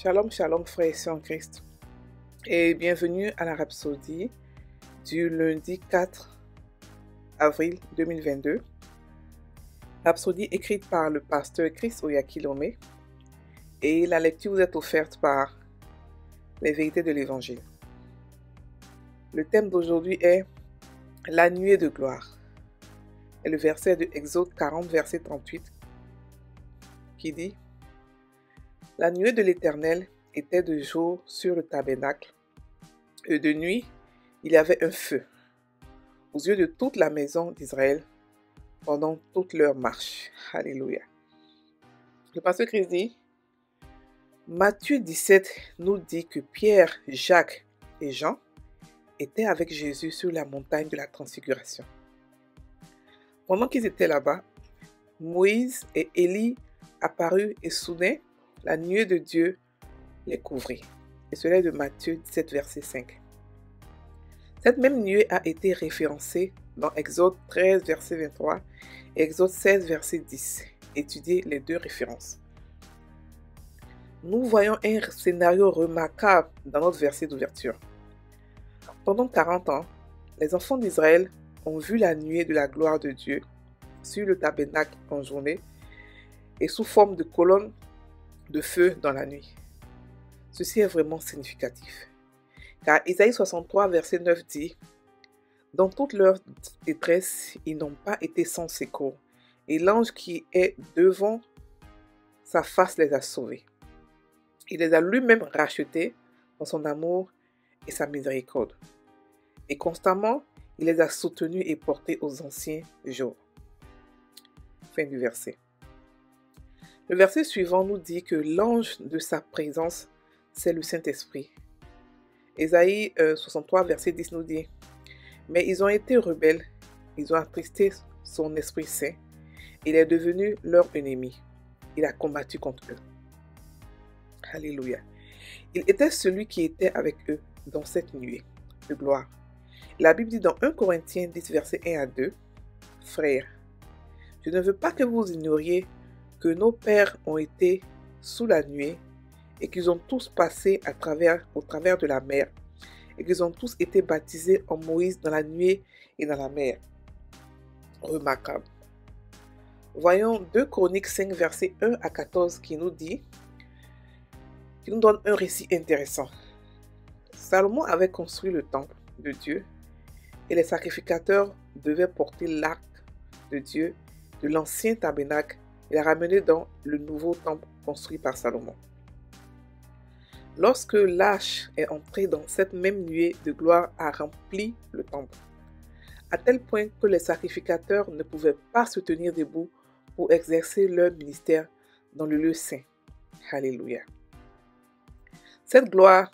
Shalom, shalom, frères et sœurs en Christ, et bienvenue à la Rhapsodie du lundi 4 avril 2022. Rhapsodie écrite par le pasteur Chris Oyakilome, et la lecture vous est offerte par les vérités de l'Évangile. Le thème d'aujourd'hui est la nuée de gloire. Et le verset de Exode 40, verset 38, qui dit: La nuée de l'Éternel était de jour sur le tabernacle, et de nuit, il y avait un feu aux yeux de toute la maison d'Israël pendant toute leur marche. Alléluia. Le pasteur Christ dit: Matthieu 17 nous dit que Pierre, Jacques et Jean étaient avec Jésus sur la montagne de la Transfiguration. Pendant qu'ils étaient là-bas, Moïse et Élie apparurent et soudain, la nuée de Dieu les couvrit. Et cela est de Matthieu 17, verset 5. Cette même nuée a été référencée dans Exode 13, verset 23 et Exode 16, verset 10. Étudiez les deux références. Nous voyons un scénario remarquable dans notre verset d'ouverture. Pendant 40 ans, les enfants d'Israël ont vu la nuée de la gloire de Dieu sur le tabernacle en journée et sous forme de colonnes de feu dans la nuit. Ceci est vraiment significatif. Car Isaïe 63, verset 9 dit: Dans toute leur détresse, ils n'ont pas été sans secours, et l'ange qui est devant sa face les a sauvés. Il les a lui-même rachetés dans son amour et sa miséricorde. Et constamment, il les a soutenus et portés aux anciens jours. Fin du verset. Le verset suivant nous dit que l'ange de sa présence, c'est le Saint-Esprit. Ésaïe 63, verset 10 nous dit: Mais ils ont été rebelles, ils ont attristé son Esprit Saint, il est devenu leur ennemi, il a combattu contre eux. Alléluia. Il était celui qui était avec eux dans cette nuée de gloire. La Bible dit dans 1 Corinthiens 10, verset 1 à 2, Frères, je ne veux pas que vous ignoriez que nos pères ont été sous la nuée et qu'ils ont tous passé au travers de la mer et qu'ils ont tous été baptisés en Moïse dans la nuée et dans la mer. Remarquable. Voyons 2 Chroniques 5, verset 1 à 14 qui nous donne un récit intéressant. Salomon avait construit le temple de Dieu et les sacrificateurs devaient porter l'arc de Dieu de l'ancien tabernacle et la ramener dans le nouveau temple construit par Salomon. Lorsque l'arche est entrée dans cette même nuée de gloire a rempli le temple, à tel point que les sacrificateurs ne pouvaient pas se tenir debout pour exercer leur ministère dans le lieu saint. Alléluia. Cette gloire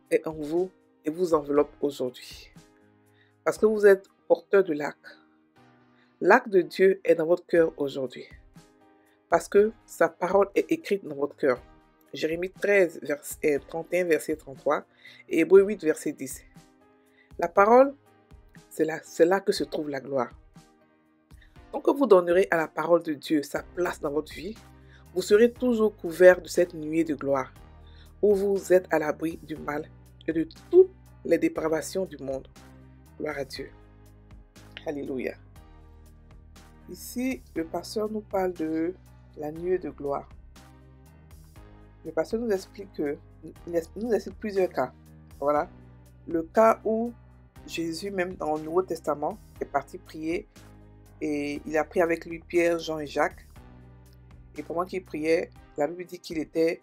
est en vous et vous enveloppe aujourd'hui, parce que vous êtes porteur de l'arc. L'arc de Dieu est dans votre cœur aujourd'hui, parce que sa parole est écrite dans votre cœur. Jérémie 13, 31, verset 33 et Hébreux 8, verset 10. La parole, c'est là que se trouve la gloire. Tant que vous donnerez à la parole de Dieu sa place dans votre vie, vous serez toujours couvert de cette nuée de gloire, où vous êtes à l'abri du mal et de toutes les dépravations du monde. Gloire à Dieu. Alléluia. Ici, le pasteur nous parle de la nuée de gloire. Le pasteur nous explique plusieurs cas. Voilà. Le cas où Jésus, même dans le Nouveau Testament, est parti prier et il a pris avec lui Pierre, Jean et Jacques. Et pendant qu'il priait, la Bible dit qu'il était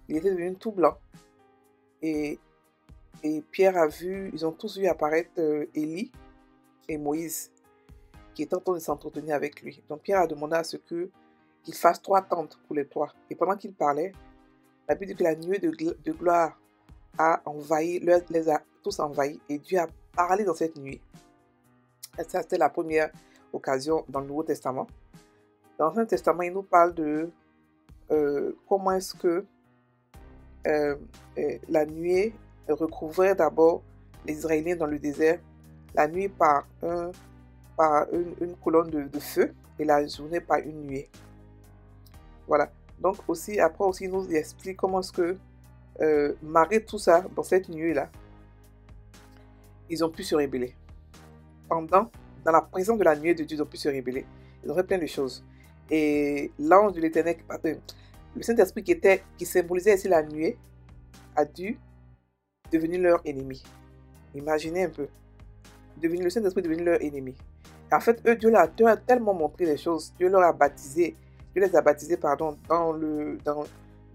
devenu tout blanc. Et Pierre ils ont tous vu apparaître Élie et Moïse, qui étaient en train de s'entretenir avec lui. Donc Pierre a demandé à ce qu'il fasse 3 tentes pour les 3. Et pendant qu'il parlait, la Bible dit que la nuée de gloire a envahi, les a tous envahis, et Dieu a parlé dans cette nuée. Et ça, c'était la première occasion dans le Nouveau Testament. Dans l'Ancien Testament, il nous parle de comment est-ce que la nuée recouvrait d'abord les Israéliens dans le désert, la nuit par une colonne de feu et la journée par une nuée. Voilà. Donc après aussi, il nous explique comment est-ce que malgré tout ça, dans cette nuée-là, ils ont pu se rébeller. Dans la présence de la nuée de Dieu, ils ont pu se rébeller. Ils ont fait plein de choses. Et l'ange de l'Éternel, le Saint-Esprit qui symbolisait ici la nuée, a dû devenir leur ennemi. Imaginez un peu. Le Saint-Esprit est devenu leur ennemi. Et en fait, eux, Dieu leur a tellement montré les choses. Dieu les a baptisés,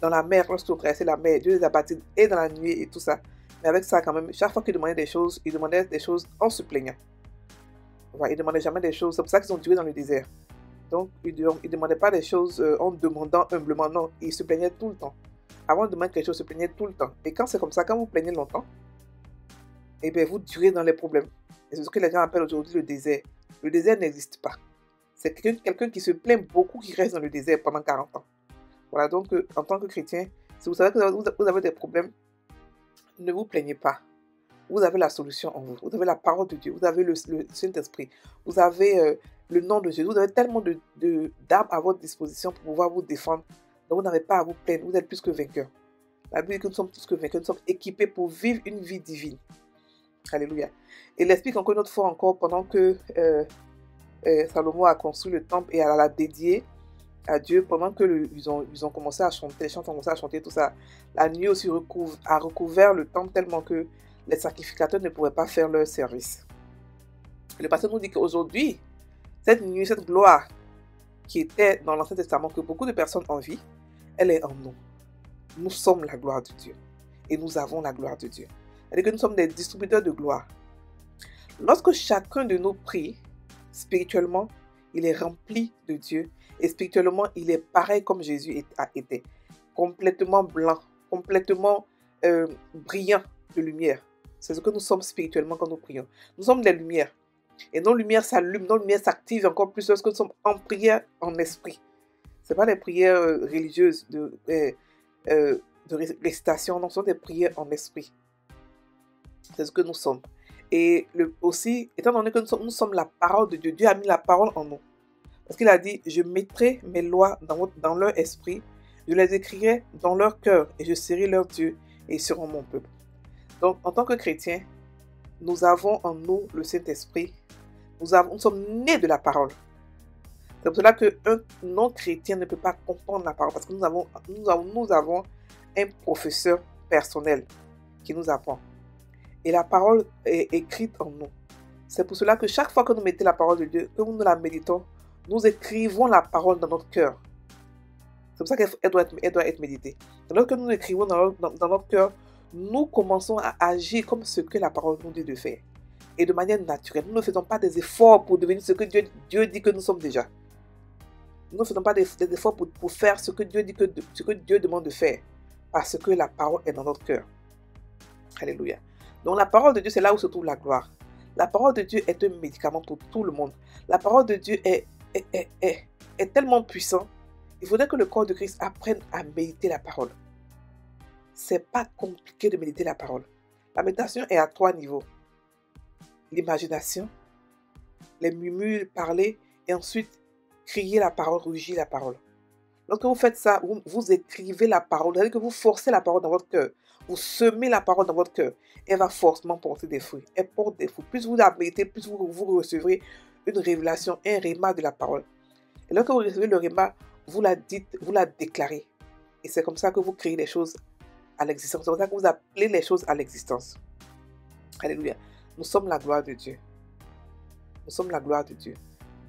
dans la mer, lorsqu'ils ont traversé la mer. Dieu les a baptisés et dans la nuée et tout ça. Mais avec ça, quand même, chaque fois qu'ils demandaient des choses, ils demandaient des choses en se plaignant. Voilà, ils ne demandaient jamais des choses. C'est pour ça qu'ils ont duré dans le désert. Donc, ils ne demandaient pas des choses en demandant humblement. Non, ils se plaignaient tout le temps. Avant de demander quelque chose, ils se plaignaient tout le temps. Et quand c'est comme ça, quand vous plaignez longtemps, eh bien, vous durez dans les problèmes. Et c'est ce que les gens appellent aujourd'hui le désert. Le désert n'existe pas. C'est quelqu'un qui se plaint beaucoup, qui reste dans le désert pendant 40 ans. Voilà, donc en tant que chrétien, si vous savez que vous avez des problèmes, ne vous plaignez pas. Vous avez la solution en vous. Vous avez la parole de Dieu. Vous avez le Saint-Esprit. Vous avez le nom de Jésus. Vous avez tellement d'armes à votre disposition pour pouvoir vous défendre. Donc vous n'avez pas à vous plaindre. Vous êtes plus que vainqueurs. La Bible dit que nous sommes plus que vainqueurs. Nous sommes équipés pour vivre une vie divine. Alléluia. Et il explique encore une autre fois encore pendant que Salomon a construit le temple et l'a dédié à Dieu, pendant que ils ont commencé à chanter, les chants ont commencé à chanter, tout ça. La nuit aussi a recouvert le temple tellement que les sacrificateurs ne pouvaient pas faire leur service. Le pasteur nous dit qu'aujourd'hui, cette nuit, cette gloire qui était dans l'Ancien Testament, que beaucoup de personnes envient, elle est en nous. Nous sommes la gloire de Dieu. Et nous avons la gloire de Dieu. C'est-à-dire que nous sommes des distributeurs de gloire. Lorsque chacun de nous prie, spirituellement, il est rempli de Dieu. Et spirituellement, il est pareil comme Jésus a été. Complètement blanc, complètement brillant de lumière. C'est ce que nous sommes spirituellement quand nous prions. Nous sommes des lumières. Et nos lumières s'allument, nos lumières s'activent encore plus lorsque nous sommes en prière en esprit. Ce n'est pas des prières religieuses de récitation, non, ce sont des prières en esprit. C'est ce que nous sommes. Et aussi, étant donné que nous sommes la parole de Dieu, Dieu a mis la parole en nous. Parce qu'il a dit, je mettrai mes lois dans leur esprit, je les écrirai dans leur cœur, et je serai leur Dieu, et ils seront mon peuple. Donc, en tant que chrétiens, nous avons en nous le Saint-Esprit. Nous sommes nés de la parole. C'est pour cela qu'un non-chrétien ne peut pas comprendre la parole, parce que nous avons un professeur personnel qui nous apprend. Et la parole est écrite en nous. C'est pour cela que chaque fois que nous mettons la parole de Dieu, que nous la méditons, nous écrivons la parole dans notre cœur. C'est pour ça qu'elle doit être méditée. Lorsque nous écrivons dans notre cœur, nous commençons à agir comme ce que la parole nous dit de faire. Et de manière naturelle. Nous ne faisons pas des efforts pour devenir ce que Dieu dit que nous sommes déjà. Nous ne faisons pas des efforts pour faire ce que Dieu demande de faire. Parce que la parole est dans notre cœur. Alléluia. Donc la parole de Dieu, c'est là où se trouve la gloire. La parole de Dieu est un médicament pour tout le monde. La parole de Dieu est tellement puissante. Il faudrait que le corps de Christ apprenne à méditer la parole. C'est pas compliqué de méditer la parole. La méditation est à 3 niveaux. L'imagination, les murmures, parler, et ensuite crier la parole, rugir la parole. Lorsque vous faites ça, vous écrivez la parole, c'est-à-dire que vous forcez la parole dans votre cœur. Vous semez la parole dans votre cœur. Elle va forcément porter des fruits. Elle porte des fruits. Plus vous la méditez, plus vous recevrez une révélation, un réma de la parole. Et lorsque vous recevez le réma, vous la dites, vous la déclarez. Et c'est comme ça que vous créez les choses à l'existence. C'est comme ça que vous appelez les choses à l'existence. Alléluia. Nous sommes la gloire de Dieu. Nous sommes la gloire de Dieu.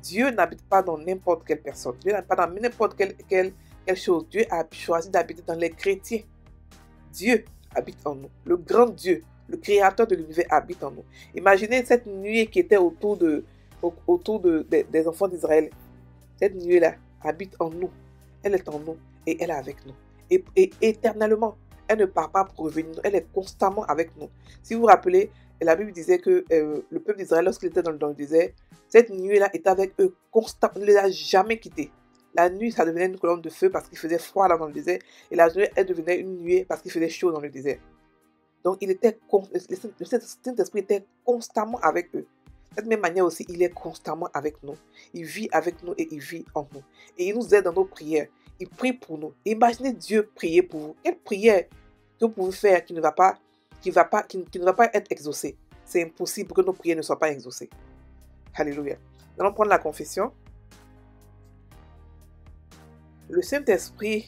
Dieu n'habite pas dans n'importe quelle personne. Dieu n'habite pas dans n'importe quelle chose. Dieu a choisi d'habiter dans les chrétiens. Dieu habite en nous. Le grand Dieu, le créateur de l'univers habite en nous. Imaginez cette nuée qui était autour des enfants d'Israël. Cette nuée-là habite en nous. Elle est en nous et elle est avec nous. Et éternellement, elle ne part pas pour revenir. Elle est constamment avec nous. Si vous vous rappelez, la Bible disait que le peuple d'Israël, lorsqu'il était dans le désert, cette nuée-là était avec eux constamment. Il ne les a jamais quittés. La nuit, ça devenait une colonne de feu parce qu'il faisait froid là dans le désert. Et la journée, elle devenait une nuée parce qu'il faisait chaud dans le désert. Donc, le Saint-Esprit était constamment avec eux. De cette même manière aussi, il est constamment avec nous. Il vit avec nous et il vit en nous. Et il nous aide dans nos prières. Il prie pour nous. Imaginez Dieu prier pour vous. Quelle prière que vous pouvez faire qui ne va pas être exaucé. C'est impossible que nos prières ne soient pas exaucées. Alléluia. Nous allons prendre la confession. Le Saint-Esprit,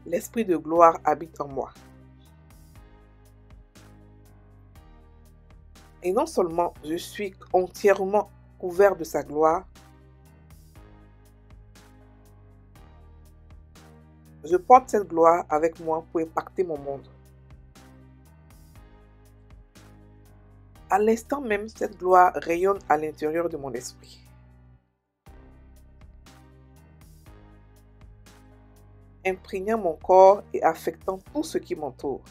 l'Esprit de gloire habite en moi. Et non seulement je suis entièrement couvert de sa gloire, je porte cette gloire avec moi pour impacter mon monde. À l'instant même, cette gloire rayonne à l'intérieur de mon esprit. Imprégnant mon corps et affectant tout ce qui m'entoure.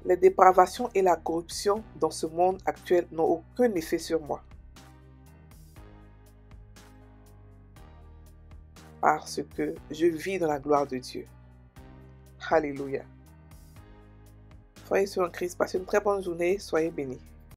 Les dépravations et la corruption dans ce monde actuel n'ont aucun effet sur moi. Parce que je vis dans la gloire de Dieu. Alléluia. Soyez sur un Christ, passez une très bonne journée, soyez bénis.